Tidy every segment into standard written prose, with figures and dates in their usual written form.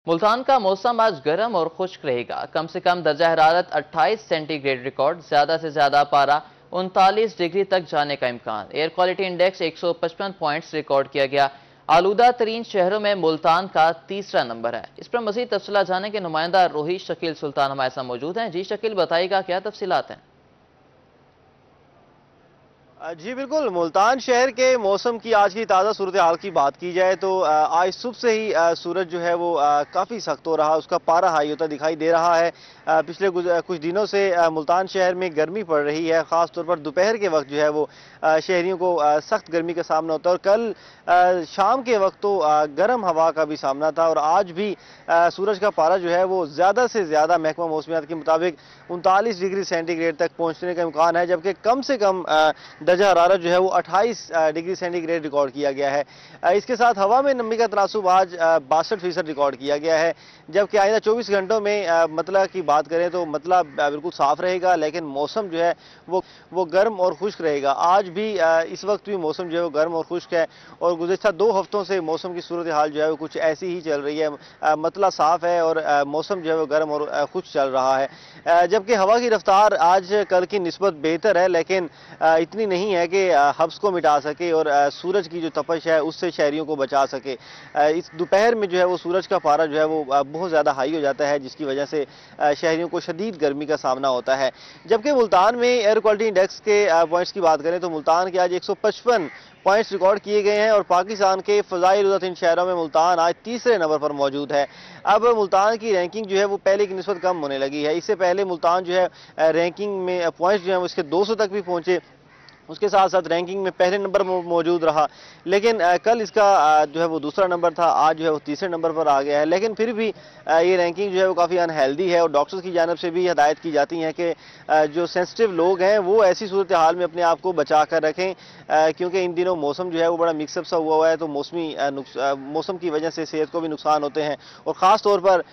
मुल्तान का मौसम आज गर्म और खुश्क रहेगा। कम से कम दर्जा हरारत 28 सेंटीग्रेड रिकॉर्ड, ज्यादा से ज्यादा पारा 39 डिग्री तक जाने का इम्कान। Air quality index 155 points record किया गया। आलूदा तरीन शहरों में मुल्तान का तीसरा नंबर है। इस पर मजीद तफसीलात जानने के नुमाइंदा रोहित शकील सुल्तान हमारे साथ मौजूद हैं। जी शकील, बताइएगा क्या तफसीलात हैं? जी बिल्कुल, मुल्तान शहर के मौसम की आज की ताज़ा सूरत हाल की बात की जाए तो आज सुबह से ही सूरज जो है वो काफ़ी सख्त हो रहा, उसका पारा हाई होता दिखाई दे रहा है। पिछले कुछ दिनों से मुल्तान शहर में गर्मी पड़ रही है, ख़ास तौर पर दोपहर के वक्त जो है वो शहरियों को सख्त गर्मी का सामना होता है। और कल शाम के वक्त तो गर्म हवा का भी सामना था और आज भी सूरज का पारा जो है वो ज़्यादा से ज़्यादा महकमा मौसमियात के मुताबिक 39 डिग्री सेंटीग्रेड तक पहुँचने का इम्कान है, जबकि कम से कम दर्जा हरारत जो है वो 28 डिग्री सेंटीग्रेड रिकॉर्ड किया गया है। इसके साथ हवा में नमी का तनासुब आज 62% रिकॉर्ड किया गया है, जबकि आइंदा 24 घंटों में मतला की बात करें तो मतला बिल्कुल साफ रहेगा, लेकिन मौसम जो है वो गर्म और खुश्क रहेगा। आज भी इस वक्त भी मौसम जो है वो गर्म और खुश्क है और गुज़िश्ता 2 हफ्तों से मौसम की सूरत हाल जो है वो कुछ ऐसी ही चल रही है। मतला साफ है और मौसम जो है वो गर्म और खुश्क चल रहा है, जबकि हवा की रफ्तार आज कल की निस्बत बेहतर है, लेकिन इतनी नहीं है कि हब्स को मिटा सके और सूरज की जो तपश है उससे शहरियों को बचा सके। इस दोपहर में जो है वो सूरज का पारा जो है वो बहुत ज़्यादा हाई हो जाता है, जिसकी वजह से शहरियों को शदीद गर्मी का सामना होता है। जबकि मुल्तान में एयर क्वालिटी इंडेक्स के पॉइंट्स की बात करें तो मुल्तान के आज 155 पॉइंट्स रिकॉर्ड किए गए हैं और पाकिस्तान के फ़ज़ाइल शहरों में मुल्तान आज तीसरे नंबर पर मौजूद है। अब मुल्तान की रैंकिंग जो है वो पहले की निस्बत कम होने लगी है। इससे पहले मुल्तान जो है रैंकिंग में पॉइंट्स जो है उसके 200 तक भी पहुंचे, उसके साथ साथ रैंकिंग में पहले नंबर पर मौजूद रहा, लेकिन कल इसका जो है वो दूसरा नंबर था, आज जो है वो तीसरे नंबर पर आ गया है। लेकिन फिर भी ये रैंकिंग जो है वो काफ़ी अनहेल्दी है और डॉक्टर्स की जानिब से भी हिदायत की जाती है कि जो सेंसिटिव लोग हैं वो ऐसी सूरत हाल में अपने आप को बचा कर रखें, क्योंकि इन दिनों मौसम जो है वो बड़ा मिक्सअप सा हुआ है, तो मौसम की वजह से सेहत को भी नुकसान होते हैं और ख़ास तौर पर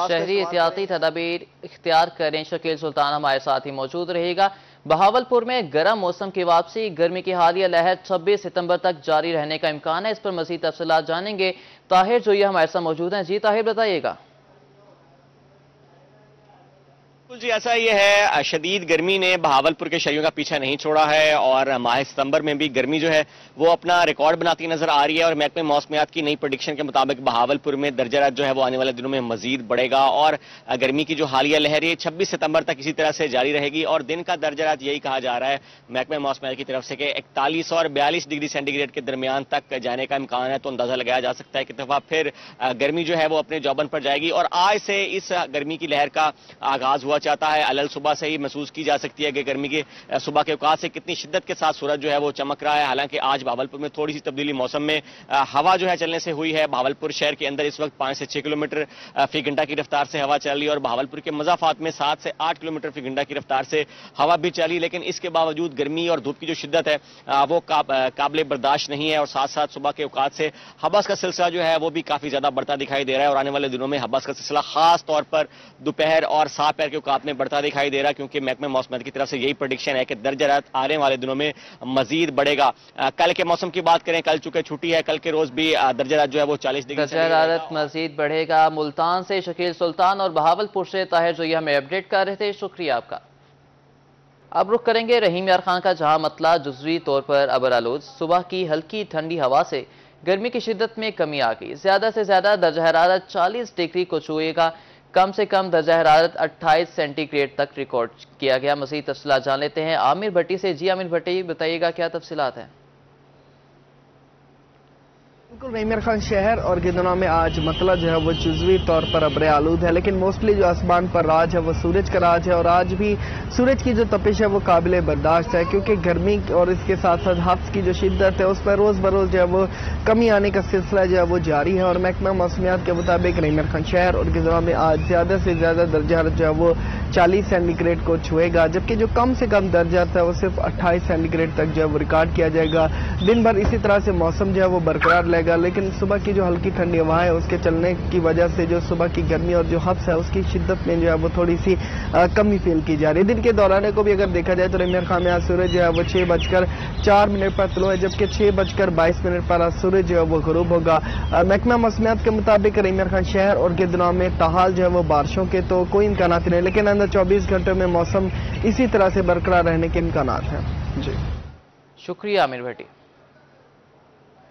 शहरी एहतियाती तदाबीर इख्तियार करें। शकील सुल्तान हमारे साथ ही मौजूद रहेगा। बहावलपुर में गर्म मौसम की वापसी, गर्मी की हालिया लहर 26 सितंबर तक जारी रहने का इम्कान है। इस पर मज़ीद तफसीलात जानेंगे। ताहिर जोया हमारे साथ मौजूद हैं। जी ताहिर, बताइएगा। जी ऐसा ये है, शदीद गर्मी ने बहावलपुर के शहरियों का पीछा नहीं छोड़ा है और माह सितंबर में भी गर्मी जो है वो अपना रिकॉर्ड बनाती नजर आ रही है। और महकमे मौसमियात की नई प्रेडिक्शन के मुताबिक बहावलपुर में दर्जा जो है वो आने वाले दिनों में मजीद बढ़ेगा और गर्मी की जो हालिया लहर है 26 सितंबर तक इसी तरह से जारी रहेगी। और दिन का दर्जा यही कहा जा रहा है महकमे मौसमियात की तरफ से कि 41 और 42 डिग्री सेंटीग्रेड के दरमियान तक जाने का इम्कान है। तो अंदाजा लगाया जा सकता है कि दफा फिर गर्मी जो है वो अपने जौबन पर जाएगी और आज से इस गर्मी की लहर का आगाज हुआ चाहता है। अलल सुबह से ही महसूस की जा सकती है कि गर्मी के सुबह के औकात से कितनी शिद्दत के साथ सूरज जो है वो चमक रहा है। हालांकि आज बहावलपुर में थोड़ी सी तब्दीली मौसम में हवा जो है चलने से हुई है। बहावलपुर शहर के अंदर इस वक्त 5 से 6 किलोमीटर फी घंटा की रफ्तार से हवा चल रही है और बहावलपुर के मजाफात में 7 से 8 किलोमीटर फी घंटा की रफ्तार से हवा भी चली, लेकिन इसके बावजूद गर्मी और धूप की जो शिद्दत है वो काबिल बर्दाश्त नहीं है। और साथ साथ सुबह के औकात से हबस का सिलसिला जो है वो भी काफी ज्यादा बढ़ता दिखाई दे रहा है और आने वाले दिनों में हबस का सिलसिला खास तौर पर दोपहर और सात पैर के औकात में बढ़ता दिखाई दे रहा है, क्योंकि महकमे मौसमियात की तरफ से यही प्रेडिक्शन है कि दर्जा हरारत आने वाले दिनों में मजीद बढ़ेगा। कल के मौसम की बात करें, कल चूंकि छुट्टी है, कल के रोज भी दर्जा हरारत जो है वो 40 डिग्री दर्जा हरारत मजीद बढ़ेगा। मुल्तान से शकील सुल्तान और बहावलपुर से ताहिर जोया हमें अपडेट कर रहे थे, शुक्रिया आपका। अब रुख करेंगे रहीम यार खान का, जहां मतला जुज़वी तौर पर अबरालूद। सुबह की हल्की ठंडी हवा से गर्मी की शिद्दत में कमी आ गई। ज्यादा से ज्यादा दर्जा हरारत 40 डिग्री को छुएगा। कम से कम दर्जा हरारत 28 सेंटीग्रेड तक रिकॉर्ड किया गया। मज़ीद तफसीलात जान लेते हैं आमिर भट्टी से। जी आमिर भट्टी, बताइएगा क्या तफसीलात हैं? बिल्कुल, रहीम यार खान शहर और गिदना में आज मतला जो है वो जुज़वी तौर पर अब्र आलूद है, लेकिन मोस्टली जो आसमान पर राज है वो सूरज का राज है। और आज भी सूरज की जो तपिश है वो काबिल बर्दाश्त है, क्योंकि गर्मी और इसके साथ साथ हफ्स की जो शिद्दत है उस पर रोज़ बरोज़ जो है वो कमी आने का सिलसिला जो है वो जारी है। और महकमा मौसमियात के मुताबिक रहीम यार खान शहर और गिदना में आज ज़्यादा से ज़्यादा दर्जा हरारत जो है वो 40 सेंटीग्रेड को छुएगा, जबकि जो कम से कम दर्जा है वो सिर्फ 28 सेंटीग्रेड तक जो है वो रिकॉर्ड किया जाएगा। दिन भर इसी तरह से मौसम जो है वो बरकरार रहे गا, लेकिन सुबह की जो हल्की ठंडी हवा है उसके चलने की वजह से जो सुबह की गर्मी और जो हब्स है उसकी शिद्दत में जो है वो थोड़ी सी कमी फील की जा रही है। दिन के दौरान को भी अगर देखा जाए तो रहीम खान में आज सूरज जो है वो 6:04 पर तुलो है, जबकि 6:22 पर आज सूरज जो है वो ग़ुरूब होगा। महकमा मौसमियात के मुताबिक रहीम खान शहर और गिरदनवा में ताहाल जो है वो बारिशों के तो कोई इम्कानात नहीं, लेकिन अंदर 24 घंटों में मौसम इसी तरह से बरकरार रहने के इम्कानात हैं। जी शुक्रिया आमिर भट्टी।